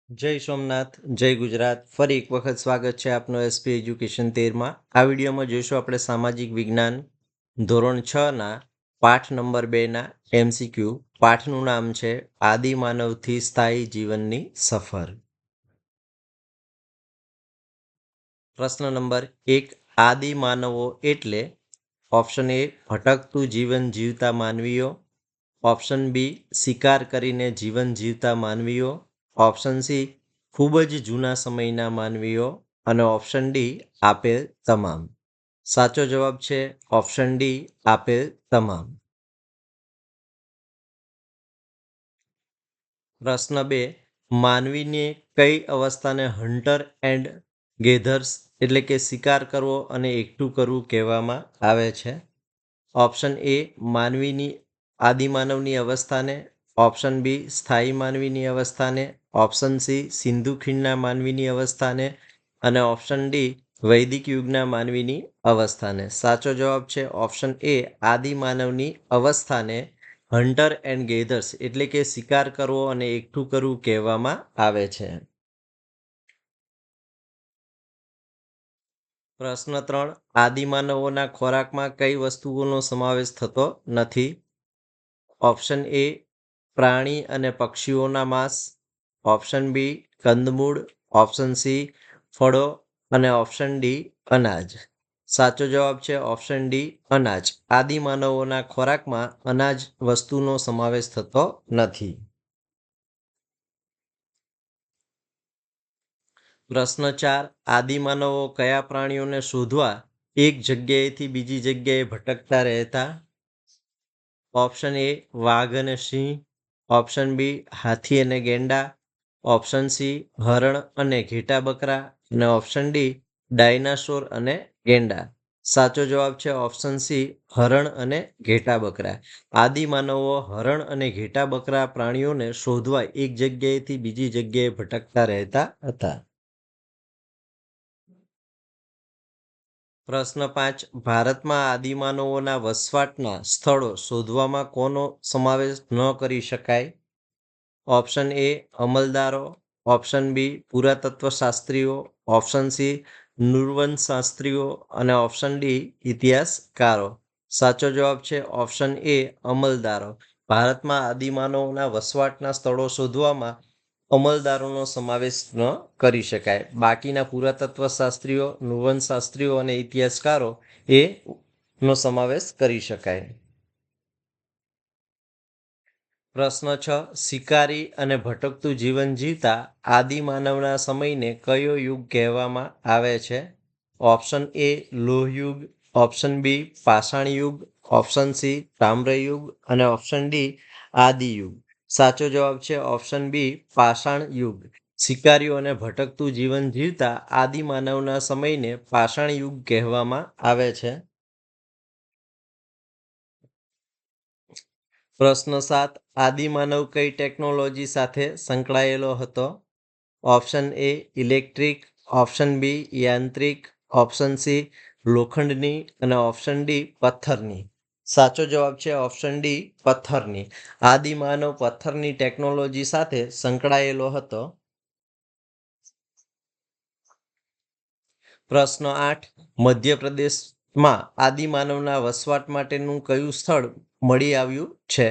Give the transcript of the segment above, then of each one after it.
જય સોમનાથ, જય ગુજરાત. ફરી એક વખત સ્વાગત છે આપનો એસપી એજ્યુકેશન 13માં. આ વિડીયોમાં જોઈશું આપણે સામાજિક વિજ્ઞાન ધોરણ 6ના પાઠ નંબર 2ના MCQ. પાઠનું નામ છે આદિમાનવથી સ્થાયી જીવનની સફર. પ્રશ્ન નંબર 1, આદિમાનવો એટલે? ઓપ્શન એ ભટકતું જીવન જીવતા માનવીઓ, ઓપ્શન બી શિકાર કરીને જીવન જીવતા માનવીઓ, ઓપ્શન સી ખૂબ જ જૂના સમયના માનવીઓ અને ઓપ્શન ડી આપેલ તમામ. સાચો જવાબ છે ઓપ્શન ડી આપેલ તમામ. પ્રશ્ન 2, માનવીની કઈ અવસ્થાને હન્ટર એન્ડ ગેધર્સ એટલે કે શિકાર કરવો અને એકઠું કરવું કહેવામાં આવે છે? ઓપ્શન એ માનવીની આદિમાનવની અવસ્થાને, ઓપ્શન બી સ્થાયી માનવીની અવસ્થાને, ઓપ્શન સી સિંધુ ખીણના માનવીની અવસ્થાને અને ઓપ્શન ડી વૈદિક યુગના માનવીની અવસ્થાને. સાચો જવાબ છે option A આદિમાનવની અવસ્થાને hunter and gathers એટલે કે શિકાર કરવો અને એકઠું કરવું કહેવામાં આવે છે. પ્રશ્ન 3, આદિમાનવોના ખોરાકમાં કઈ વસ્તુઓનો સમાવેશ થતો નથી? ઓપ્શન એ પ્રાણી અને પક્ષીઓના માંસ, ઓપ્શન બી કંદમૂળ, ઓપ્શન સી ફળો અને ઓપ્શન ડી અનાજ. સાચો જવાબ છે ઓપ્શન ડી અનાજ. આદિમાનવોના ખોરાકમાં અનાજ વસ્તુનો સમાવેશ થતો નથી. પ્રશ્ન 4, આદિમાનવો કયા પ્રાણીઓને શોધવા એક જગ્યાએથી બીજી જગ્યાએ ભટકતા રહેતા? ઓપ્શન એ વાઘ અને સિંહ, ઓપ્શન બી હાથી અને ગેંડા, ઓપ્શન સી હરણ અને ઘેટા બકરા અને ઓપ્શન ડી ડાયનાસોર અને ગેંડા. સાચો જવાબ છે ઓપ્શન સી હરણ અને ઘેટા બકરા. આદિમાનવો હરણ અને ઘેટા બકરા પ્રાણીઓને શોધવા એક જગ્યાએથી બીજી જગ્યાએ ભટકતા રહેતા હતા. પ્રશ્ન 5, ભારતમાં આદિમાનવોના વસવાટના સ્થળો શોધવામાં કોનો સમાવેશ ન કરી શકાય? ઓપ્શન એ અમલદારો, ઓપ્શન બી પુરાતત્વશાસ્ત્રીઓ, ઓપ્શન સી નૃવંશશાસ્ત્રીઓ અને ઓપ્શન ડી ઇતિહાસકારો. સાચો જવાબ છે ઓપ્શન એ અમલદારો. ભારતમાં આદિમાનવોના વસવાટના સ્થળો શોધવામાં અમલદારોનો સમાવેશ ન કરી શકાય. બાકીના પુરાતત્વશાસ્ત્રીઓ, નૃવંશશાસ્ત્રીઓ અને ઇતિહાસકારો નો સમાવેશ કરી શકાય. પ્રશ્ન 6, શિકારી અને ભટકતું જીવન જીવતા આદિમાનવના સમયને કયો યુગ કહેવામાં આવે છે? ઓપ્શન એ લોહયુગ, ઓપ્શન બી પાષાણ યુગ, ઓપ્શન સી તામ્રયુગ અને ઓપ્શન ડી આદિયુગ. સાચો જવાબ છે ઓપ્શન બી પાષાણ યુગ. શિકારીઓ અને ભટકતું જીવન જીવતા આદિમાનવના સમયને પાષાણ યુગ કહેવામાં આવે છે. પ્રશ્ન 7, આદિમાનવ કઈ ટેકનોલોજી સાથે સંકળાયેલો હતો? Option A electric, option B યાંત્રિક, ઓપ્શન સી લોખંડની અને ઓપ્શન ડી પથ્થરની. સાચો જવાબ છે ઓપ્શન ડી પથ્થરની. આદિમાનવ પથ્થરની ટેકનોલોજી સાથે સંકળાયેલો હતો. પ્રશ્ન 8, મધ્યપ્રદેશમાં આદિમાનવના વસવાટ માટેનું કયું સ્થળ મળી આવ્યું છે?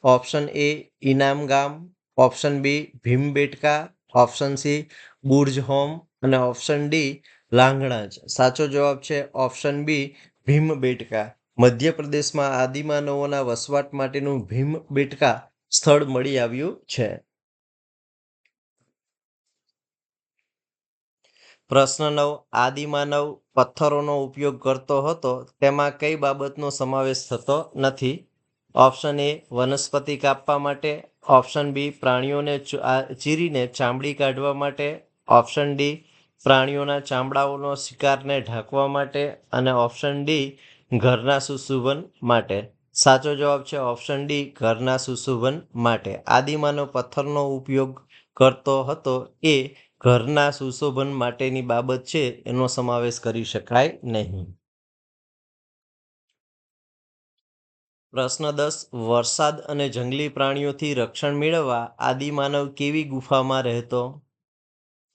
Option A Inamgaon, option B Bhimbetka, option C Burzahom અને ઓપ્શન ડી લાંઘણાજ. સાચો જવાબ છે ઓપ્શન બી ભીમબેટકા. મધ્યપ્રદેશમાં આદિમાનવોના વસવાટ માટેનું ભીમબેટકા સ્થળ મળી આવ્યું છે. પ્રશ્ન 9, આદિમાનવ પથ્થરોનો ઉપયોગ કરતો હતો તેમાં કઈ બાબતનો સમાવેશ થતો નથી? ઓપ્શન એ વનસ્પતિ કાપવા માટે, ઓપ્શન બી પ્રાણીઓને ચીરીને ચામડી કાઢવા માટે, ઓપ્શન ડી પ્રાણીઓના ચામડાઓનો શિકારને ઢાંકવા માટે અને ઓપ્શન ડી ઘરના સુશોભન માટે. સાચો જવાબ છે ઓપ્શન ડી ઘરના સુશોભન માટે. આદિમાનવ પથ્થરનો ઉપયોગ કરતો હતો એ ઘરના સુશોભન માટેની બાબત છે, એનો સમાવેશ કરી શકાય નહીં. પ્રશ્ન 10, વરસાદ અને જંગલી પ્રાણીઓથી રક્ષણ મેળવવા આદિમાનવ કેવી ગુફામાં રહેતો?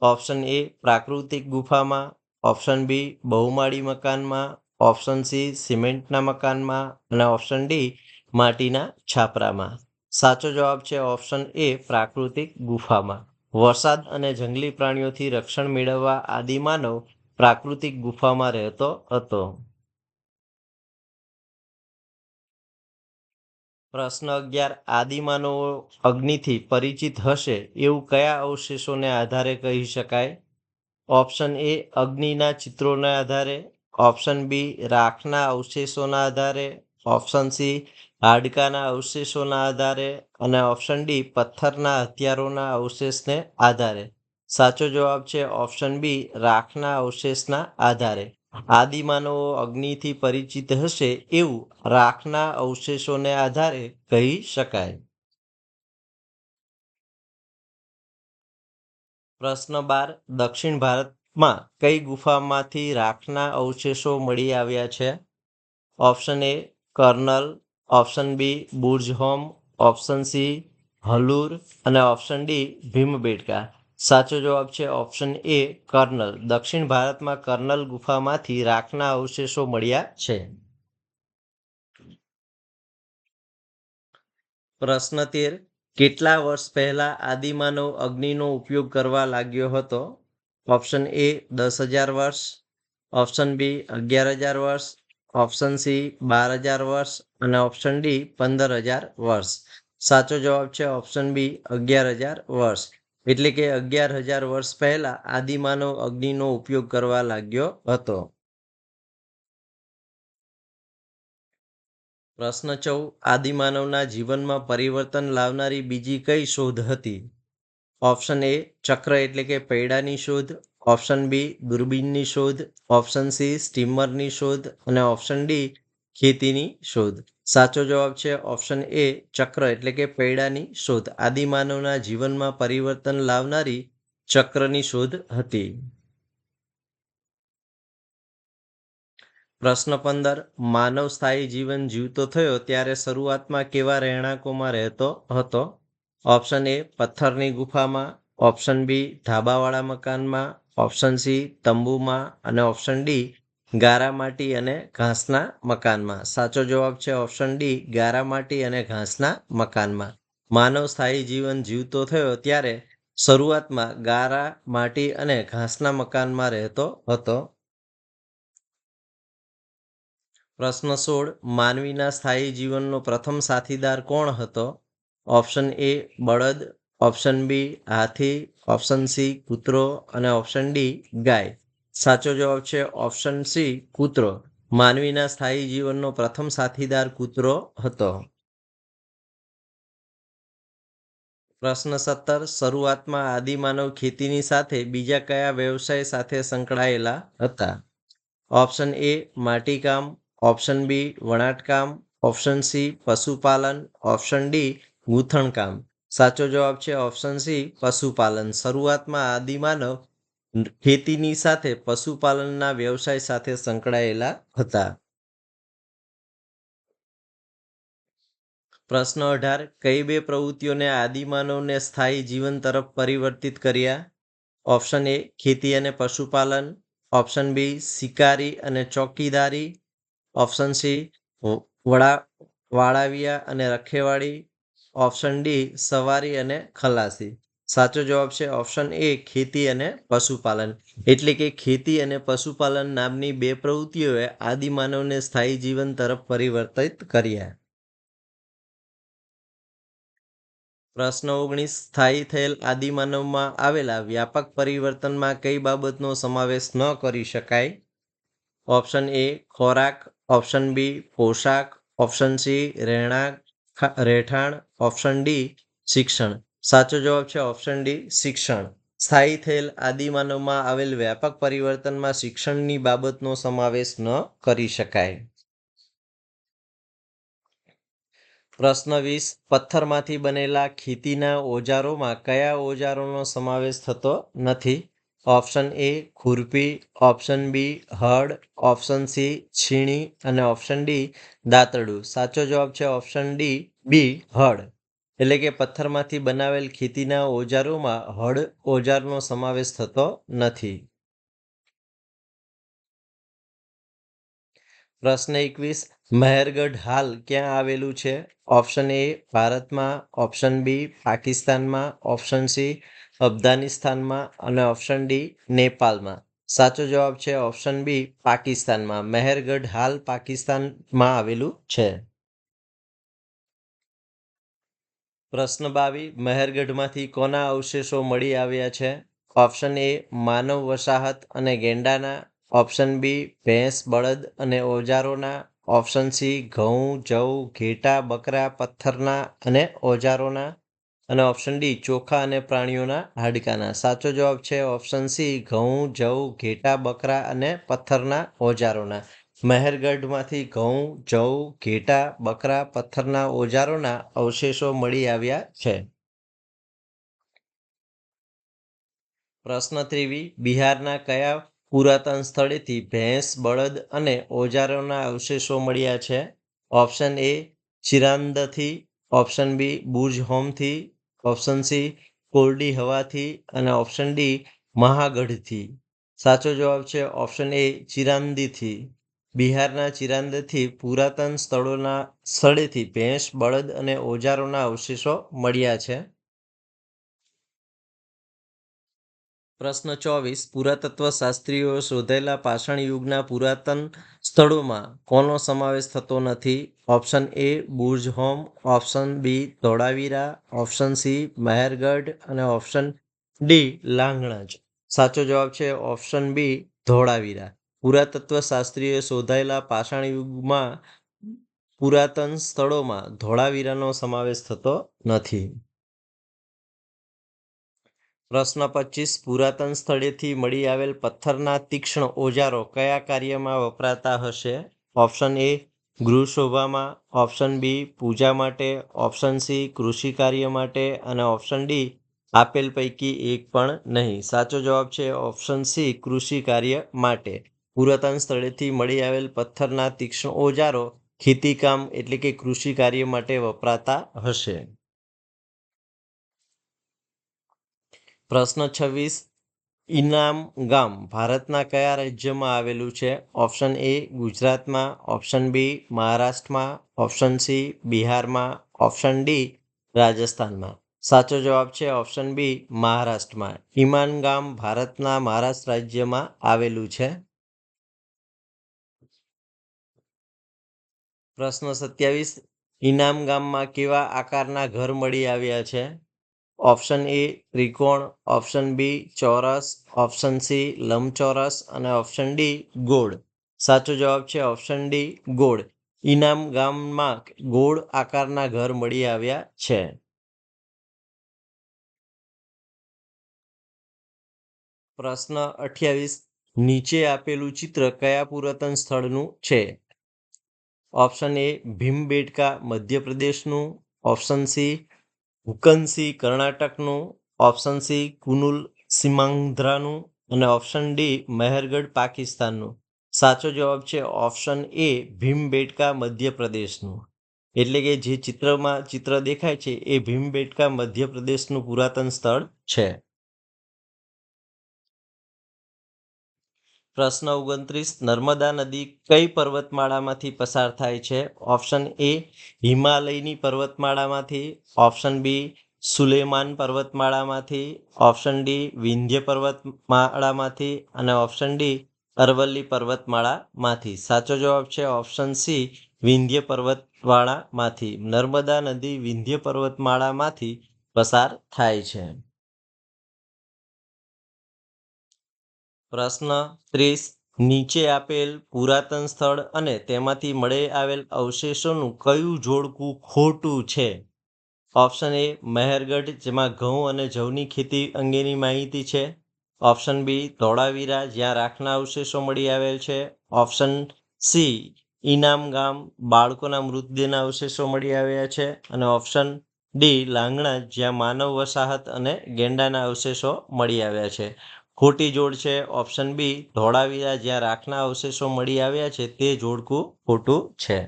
ઓપ્શન એ પ્રાકૃતિક ગુફામાં, ઓપ્શન બી બહુમાળી મકાનમાં, ઓપ્શન સી સિમેન્ટના મકાનમાં અને ઓપ્શન ડી માટીના છાપરામાં. સાચો જવાબ છે ઓપ્શન એ પ્રાકૃતિક ગુફામાં. વરસાદ અને જંગલી પ્રાણીઓથી રક્ષણ મેળવવા આદિમાનવ પ્રાકૃતિક ગુફામાં રહેતો હતો. પ્રશ્ન 11. આદિમાનવો અગ્નિથી પરિચિત હશે એવું કયા અવશેષોને આધારે કહી શકાય? ઓપ્શન એ અગ્નિના ચિત્રોના આધારે, ઓપ્શન બી રાખના અવશેષોના આધારે, ઓપ્શન સી હાડકાના અવશેષોના આધારે અને ઓપ્શન ડી પથ્થરના હથિયારોના અવશેષને આધારે. સાચો જવાબ છે ઓપ્શન બી રાખના અવશેષના આધારે. આદિમાનવો અગ્નિથી પરિચિત હશે એવું રાખના અવશેષોને આધારે કહી શકાય. પ્રશ્ન 12. દક્ષિણ ભારતમાં કઈ ગુફામાંથી રાખના અવશેષો મળી આવ્યા છે? Option A Karnal, option B Burzahom, option C Hallur અને ઓપ્શન ડી ભીમબેટકા. સાચો જવાબ છે ઓપ્શન એ કર્નલ. દક્ષિણ ભારતમાં કર્નલ ગુફામાંથી રાખના અવશેષો મળ્યા છે. પ્રશ્ન 13. કેટલા વર્ષ પહેલા આદિમાનવ અગ્નિનો ઉપયોગ કરવા લાગ્યો હતો? ઓપ્શન એ 10,000 વર્ષ, ઓપ્શન બી 11,000 વર્ષ, ઓપ્શન સી 12,000 વર્ષ અને ઓપ્શન ડી 15,000 વર્ષ. સાચો જવાબ છે ઓપ્શન બી 11,000 વર્ષ. એટલે કે 11,000 વર્ષ પહેલા આદિમાનવ અગ્નિનો ઉપયોગ કરવા લાગ્યો હતો. પ્રશ્ન 14. આદિમાનવના જીવનમાં પરિવર્તન લાવનારી બીજી કઈ શોધ હતી? ઓપ્શન એ ચક્ર એટલે કે પૈડાની શોધ, ઓપ્શન બી દૂરબીનની શોધ, ઓપ્શન સી સ્ટીમરની શોધ અને ઓપ્શન ડી ખેતીની શોધ. સાચો જવાબ છે ઓપ્શન એ ચક્ર એટલે કે પૈડાની શોધ. આદિમાનવના જીવનમાં પરિવર્તન લાવનારી ચક્રની શોધ હતી. પ્રશ્ન 15. માનવ સ્થાયી જીવન જીવતો થયો ત્યારે શરૂઆતમાં કેવા રહેણાંકોમાં રહેતો હતો? ઓપ્શન એ પથ્થરની ગુફામાં, ઓપ્શન બી ધાબાવાળા મકાનમાં, ઓપ્શન સી તંબુમાં અને ઓપ્શન ડી ગારા માટી અને ઘાસના મકાનમાં. સાચો જવાબ છે ઓપ્શન ડી ગારા માટી અને ઘાસના મકાનમાં. માનવ સ્થાયી જીવન જીવતો થયો ત્યારે શરૂઆતમાં ગારા માટી અને ઘાસના મકાનમાં રહેતો હતો. પ્રશ્ન 16. માનવીના સ્થાયી જીવનનો પ્રથમ સાથીદાર કોણ હતો? ઓપ્શન એ બળદ, ઓપ્શન બી હાથી, ઓપ્શન સી કૂતરો અને ઓપ્શન ડી ગાય. સાચો જવાબ છે ઓપ્શન સી કૂતરો. માનવીના સ્થાયી જીવનનો પ્રથમ સાથીદાર કૂતરો હતો. પ્રશ્ન 17. શરૂઆતમાં આદિમાનવ ખેતીની સાથે બીજા કયા વ્યવસાય સાથે સંકળાયેલા હતા? ઓપ્શન એ માટીકામ, ઓપ્શન બી વણાટકામ, ઓપ્શન સી પશુપાલન, ઓપ્શન ડી ગૂંથણકામ. સાચો જવાબ છે ઓપ્શન સી પશુપાલન. શરૂઆતમાં આદિમાનવ ખેતીની સાથે પશુપાલનના વ્યવસાય સાથે સંકળાયેલા હતા. પ્રશ્ન 18. કઈ બે પ્રવૃત્તિઓને આદિમાનવને સ્થાયી જીવન તરફ પરિવર્તિત કર્યા? ઓપ્શન એ ખેતી અને પશુપાલન, ઓપ્શન બી શિકારી અને ચોકીદારી, ઓપ્શન સી વાળાવિયા અને રખેવાળી, ઓપ્શન ડી સવારી અને ખલાસી. સાચો જવાબ છે ઓપ્શન એ ખેતી અને પશુપાલન. એટલે કે ખેતી અને પશુપાલન નામની બે પ્રવૃત્તિઓએ આદિમાનવને સ્થાયી જીવન તરફ પરિવર્તિત કર્યા. પ્રશ્ન 19. સ્થાયી થયેલ આદિમાનવમાં આવેલા વ્યાપક પરિવર્તનમાં કઈ બાબતનો સમાવેશ ન કરી શકાય? ઓપ્શન એ ખોરાક, ઓપ્શન બી પોશાક, ઓપ્શન સી રહેઠાણ, ઓપ્શન ડી શિક્ષણ. સાચો જવાબ છે ઓપ્શન ડી શિક્ષણ. સ્થાયી થયેલ આદિમાનવમાં આવેલ વ્યાપક પરિવર્તનમાં શિક્ષણની બાબતનો સમાવેશ ન કરી શકાય. પ્રશ્ન 20. પથ્થરમાંથી બનેલા ખેતીના ઓજારોમાં કયા ઓજારોનો સમાવેશ થતો નથી? ઓપ્શન એ ખુરપી, ઓપ્શન બી હળ, ઓપ્શન સી છીણી અને ઓપ્શન ડી દાતરડું. સાચો જવાબ છે ઓપ્શન ડી બી હળ. એટલે કે પથ્થરમાંથી બનાવેલ ખેતીના ઓજારોમાં હળ ઓજારનો સમાવેશ થતો નથી. પ્રશ્ન 21. મહેરગઢ હાલ ક્યાં આવેલું છે? ઓપ્શન એ ભારતમાં, ઓપ્શન બી પાકિસ્તાનમાં, ઓપ્શન સી અફઘાનિસ્તાનમાં અને ઓપ્શન ડી નેપાળમાં. સાચો જવાબ છે ઓપ્શન બી પાકિસ્તાનમાં. મહેરગઢ હાલ પાકિસ્તાનમાં આવેલું છે. પ્રશ્ન 22. મહેરગઢમાંથી કોના અવશેષો મળી આવ્યા છે? ઓપ્શન એ માનવ વસાહત અને ગેંડાના, ઓપ્શન બી ભેંસ બળદ અને ઓજારોના, ઓપ્શન સી ઘઉં જવ ઘેટા બકરા પથ્થરના અને ઓજારોના અને ઓપ્શન ડી ચોખા અને પ્રાણીઓના હાડકાના. સાચો જવાબ છે ઓપ્શન સી ઘઉં જવ ઘેટા બકરા અને પથ્થરના ઓજારોના. મહેરગઢમાંથી ઘઉં જવ ઘેટા બકરા પથ્થરના ઓજારોના અવશેષો મળી આવ્યા છે. પ્રશ્ન 23. બિહારના કયા પુરાતન સ્થળેથી ભેંસ બળદ અને ઓજારોના અવશેષો મળ્યા છે? ઓપ્શન એ ચિરાંદથી, ઓપ્શન બી બુરઝહોમથી, ઓપ્શન સી કોરડી હવાથી અને ઓપ્શન ડી મહાગઢથી. સાચો જવાબ છે ઓપ્શન એ ચિરાંદીથી. બિહારના ચિરાંદથી પુરાતન સ્થળેથી ભેંસ બળદ અને ઓજારોના અવશેષો મળ્યા છે. પ્રશ્ન 24. પુરાતત્વ શાસ્ત્રીઓ શોધેલા પાષાણ યુગના પુરાતન સ્થળોમાં કોનો સમાવેશ થતો નથી? Option A Burzahom, option B Dholavira, option C Mehrgarh અને ઓપ્શન ડી લાંગણજ. સાચો જવાબ છે ઓપ્શન બી ધોળાવીરા. પુરાતત્વ શાસ્ત્રીએ શોધાયેલા પાષાણ યુગમાં પુરાતન સ્થળોમાં ધોળાવીરાનો સમાવેશ થતો નથી. પ્રશ્ન 25. પુરાતન સ્થળેથી મળી આવેલ પથ્થરના તીક્ષ્ણ ઓજારો કયા કાર્યમાં વપરાતા હશે? ઓપ્શન એ ગૃહ શોભામાં, ઓપ્શન બી પૂજા માટે, ઓપ્શન સી કૃષિ કાર્ય માટે અને ઓપ્શન ડી આપેલ પૈકી એક પણ નહીં. સાચો જવાબ છે ઓપ્શન સી કૃષિ કાર્ય માટે. પુરાતન સ્થળેથી મળી આવેલ પથ્થરના તીક્ષ્ણ ઓજારો ખેતીકામ એટલે કે કૃષિ કાર્ય માટે વપરાતા હશે. પ્રશ્ન 26. ઇનામ ગામ ભારતના કયા રાજ્યમાં આવેલું છે? ઓપ્શન એ ગુજરાતમાં, ઓપ્શન બી મહારાષ્ટ્રમાં, ઓપ્શન સી બિહારમાં, ઓપ્શન ડી રાજસ્થાનમાં. સાચો જવાબ છે ઓપ્શન બી મહારાષ્ટ્રમાં. ઇમાન ગામ ભારતના મહારાષ્ટ્ર રાજ્યમાં આવેલું છે. પ્રશ્ન 27. ઇનામ ગામમાં કેવા આકારના ઘર મળી આવ્યા છે? ઓપ્શન એ ત્રિકોણ, ઓપ્શન બી ચોરસ, ઓપ્શન સી લંબચોરસ અને ઓપ્શન ડી ગોળ. સાચો જવાબ છે ઓપ્શન ડી ગોળ. ઇનામ ગામમાં ગોળ આકારના ઘર મળી આવ્યા છે. પ્રશ્ન 28. નીચે આપેલું ચિત્ર કયા પુરાતન સ્થળનું છે? ઓપ્શન એ ભીમબેટકા મધ્યપ્રદેશનું, ઓપ્શન સી હુકનસી કર્ણાટકનું, ઓપ્શન સી કુનુલ સીમાંધ્રાનું અને ઓપ્શન ડી મહેરગઢ પાકિસ્તાનનું. સાચો જવાબ છે ઓપ્શન એ ભીમબેટકા મધ્યપ્રદેશનું. એટલે કે જે ચિત્ર દેખાય છે એ ભીમબેટકા મધ્યપ્રદેશનું પુરાતન સ્થળ છે. પ્રશ્ન 29. નર્મદા નદી કઈ પર્વતમાળામાંથી પસાર થાય છે? ઓપ્શન એ હિમાલયની પર્વતમાળામાંથી, ઓપ્શન બી સુલેમાન પર્વતમાળામાંથી, ઓપ્શન ડી વિંધ્ય પર્વતમાળામાંથી અને ઓપ્શન ડી અરવલ્લી પર્વતમાળામાંથી. સાચો જવાબ છે ઓપ્શન સી વિંધ્ય પર્વતમાળામાંથી. નર્મદા નદી વિંધ્ય પર્વતમાળામાંથી પસાર થાય છે. પ્રશ્ન 30. નીચે આપેલ પુરાતન સ્થળ અને તેમાંથી મળી આવેલ અવશેષોનું કયું જોડકું ખોટું છે? ઓપ્શન એ મહેરગઢ જેમાં ઘઉં અને જવની ખેતી અંગેની માહિતી છે, ઓપ્શન બી ધોળાવીરા જ્યાં રાખના અવશેષો મળી આવેલ છે, ઓપ્શન સી ઇનામ ગામ બાળકોના મૃતદેહના અવશેષો મળી આવ્યા છે અને ઓપ્શન ડી લાંગણા જ્યાં માનવ વસાહત અને ગેંડાના અવશેષો મળી આવ્યા છે. ખોટી જોડ છે ઓપ્શન બી ધોળાવીરા જ્યાં રાખના અવશેષો મળી આવ્યા છે તે જોડકું ખોટું છે.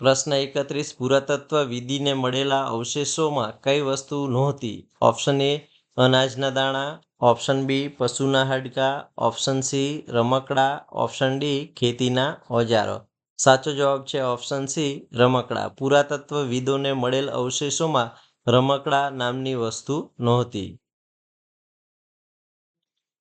પ્રશ્ન 31 પુરાતત્વવિદીને મળેલા અવશેષોમાં કઈ વસ્તુ નહોતી? ઓપ્શન એ અનાજના દાણા, ઓપ્શન બી પશુના હાડકાં, ઓપ્શન સી રમકડા, ઓપ્શન ડી ખેતીના ઓજારો. સાચો જવાબ છે ઓપ્શન સી રમકડા. પુરાતત્વવિદોને મળેલ અવશેષોમાં રમકડા નામની વસ્તુ નહોતી.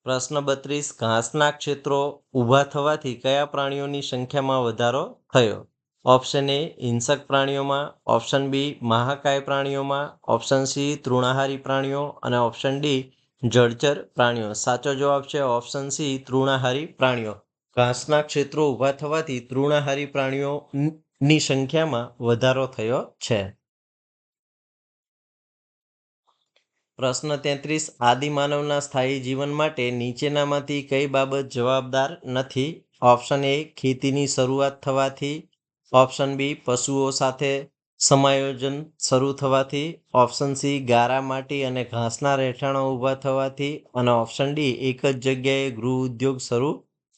પ્રશ્ન 32 ઘાસના ક્ષેત્રો ઊભા થવાથી કયા પ્રાણીઓની સંખ્યામાં વધારો થયો? ઓપ્શન એ હિંસક પ્રાણીઓમાં, ઓપ્શન બી મહાકાય પ્રાણીઓમાં, ઓપ્શન સી તૃણાહારી પ્રાણીઓ અને ઓપ્શન ડી જળચર પ્રાણીઓ. સાચો જવાબ છે ઓપ્શન સી તૃણાહારી પ્રાણીઓ. ઘાસના ક્ષેત્રો ઊભા થવાથી તૃણાહારી પ્રાણીઓની સંખ્યામાં વધારો થયો છે. પ્રશ્ન 33 આદિમાનવના સ્થાયી જીવન માટે નીચેનામાંથી કઈ બાબત જવાબદાર નથી? ઓપ્શન એ ખેતીની શરૂઆત થવાથી, ઓપ્શન બી પશુઓ સાથે સમાયોજન શરૂ થવાથી, ઓપ્શન સી ગારા માટી અને ઘાસના રહેઠાણો ઊભા થવાથી અને ઓપ્શન ડી એક જ જગ્યાએ ગૃહ ઉદ્યોગ શરૂ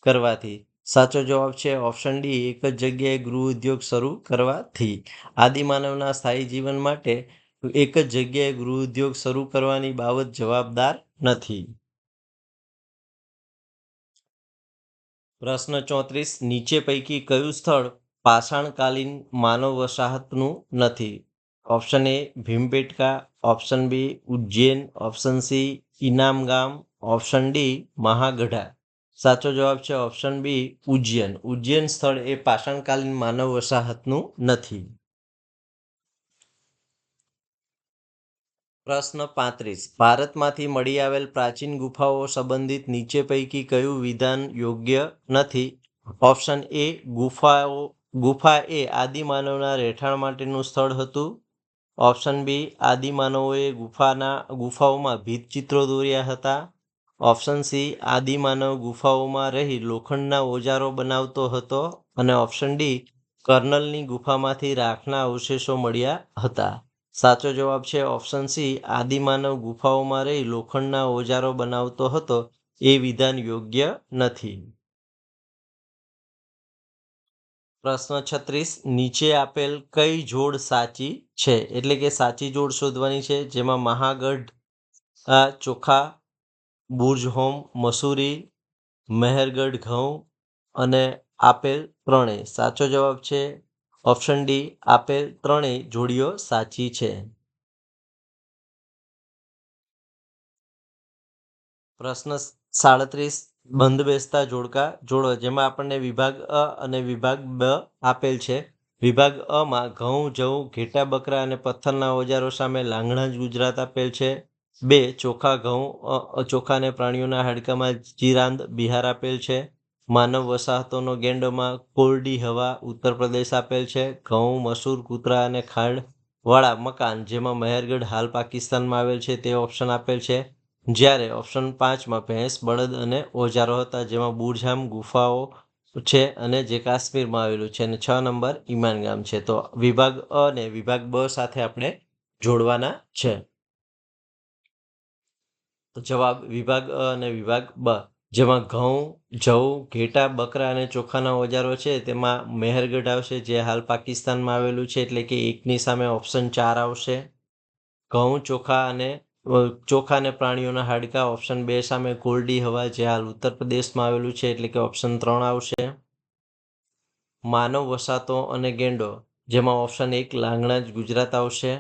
કરવાથી. સાચો જવાબ છે ઓપ્શન ડી એક જ જગ્યાએ ગૃહ ઉદ્યોગ શરૂ કરવાથી. આદિમાનવના સ્થાયી જીવન માટે એક જ જગ્યાએ ગૃહ ઉદ્યોગ શરૂ કરવાની બાબત જવાબદાર નથી. પ્રશ્ન 34 નીચે પૈકી કયું સ્થળ પાષાણકાલીન માનવ વસાહતનું નથી? Option A Bhimbetka, option B Ujjain, option C Inamgaon, option D મહાગઢા. સાચો જવાબ છે ઓપ્શન બી ઉજ્જૈન. ઉજ્જૈન સ્થળ એ પાષાણકાલીન માનવ વસાહતનું નથી. પ્રશ્ન 35 ભારતમાંથી મળી આવેલ પ્રાચીન ગુફાઓ સંબંધિત નીચે પૈકી કયું વિધાન યોગ્ય નથી? ઓપ્શન એ ગુફા એ આદિમાનવના રહેઠાણ માટેનું સ્થળ હતું, ઓપ્શન બી આદિમાનવોએ ગુફાઓમાં ભીંતચિત્રો દોર્યા હતા, ઓપ્શન સી આદિમાનવ ગુફાઓમાં રહી લોખંડના ઓજારો બનાવતો હતો અને ઓપ્શન ડી કર્નલની ગુફામાંથી રાખના અવશેષો મળ્યા હતા. સાચો જવાબ છે ઓપ્શન સી આદિમાનવ ગુફાઓમાં રહી લોખંડના ઓજારો બનાવતો હતો. એ વિધાન યોગ્ય નથી. પ્રશ્ન 36 નીચે આપેલ કઈ જોડ સાચી છે? એટલે કે સાચી જોડ શોધવાની છે, જેમાં મહાગઢ ચોખા, બુર્જહોમ મસૂરી, મહેરગઢ ઘઉં અને આપેલ ત્રણેય. સાચો જવાબ છે ઓપ્શન ડી આપેલ ત્રણેય જોડીઓ સાચી છે. પ્રશ્ન 37 બંધ બેસતા જોડકા જોડો, જેમાં આપણને વિભાગ અ અને વિભાગ બ આપેલ છે. વિભાગ અ માં ઘઉં, જવ, ઘેટા બકરા અને પથ્થરના ઓજારો સામે લાંગણા જ ગુજરાત આપેલ છે. 2 ચોખા અને પ્રાણીઓના હાડકામાં જીરાંદ બિહાર આપેલ છે. માનવ વસાહતોનો ગેંડોમાં કોરડી હવા ઉત્તર પ્રદેશ આપેલ છે. ઘઉં, મસૂર, કૂતરા અને ખાંડ વાળા મકાન, જેમાં મહેરગઢ હાલ પાકિસ્તાનમાં આવેલ છે, તે ઓપ્શન આપેલ છે. જ્યારે ઓપ્શન 5માં ભેંસ, બળદ અને ઓજારો હતા, જેમાં બુરજામ ગુફાઓ છે અને જે કાશ્મીરમાં આવેલું છે, અને 6 નંબર ઈમાન ગામ છે. તો વિભાગ અ અને વિભાગ બ સાથે આપણે જોડવાના છે. તો જવાબ વિભાગ અ અને વિભાગ બ, જેમાં ઘઉં, જવ, ઘેટા બકરા અને ચોખાના ઓજારો છે, તેમાં મહેરગઢ આવશે, જે હાલ પાકિસ્તાનમાં આવેલું છે, એટલે કે 1ની સામે ઓપ્શન 4 આવશે. ઘઉં, ચોખા અને પ્રાણીઓના હાડકાં ઓપ્શન 2 સામે કોરડી હવા, જે હાલ ઉત્તર પ્રદેશમાં આવેલું છે, એટલે કે ઓપ્શન 3 આવશે. માનવ વસાહતો અને ગેંડો, જેમાં ઓપ્શન 1 લાંગણા જ ગુજરાત આવશે.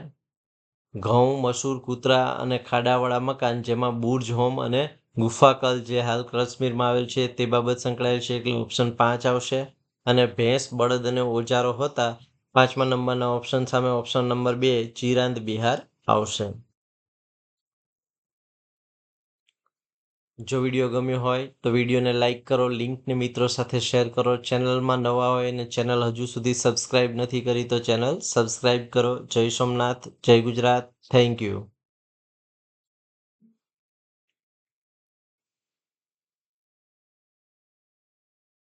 ઘઉં, મસૂર, કૂતરા અને ખાડાવાળા મકાન, જેમાં બુર્જ હોમ અને ગુફાકલ, જે હાલ કાશ્મીરમાં આવેલ છે, તે બાબત સંકળાયેલ છે, એટલે ઓપ્શન 5 આવશે. અને ભેંસ, બળદ અને ઓજારો હતા 5મા નંબરના ઓપ્શન સામે ઓપ્શન નંબર 2 ચિરાંદ બિહાર આવશે. જો વિડીયો ગમ્યો હોય તો વિડીયોને લાઇક કરો, લિંકને મિત્રો સાથે શેર કરો. ચેનલમાં નવા હોય અને ચેનલ હજુ સુધી સબસ્ક્રાઇબ નથી કરી તો ચેનલ સબસ્ક્રાઇબ કરો. જય સોમનાથ, જય ગુજરાત. Thank you.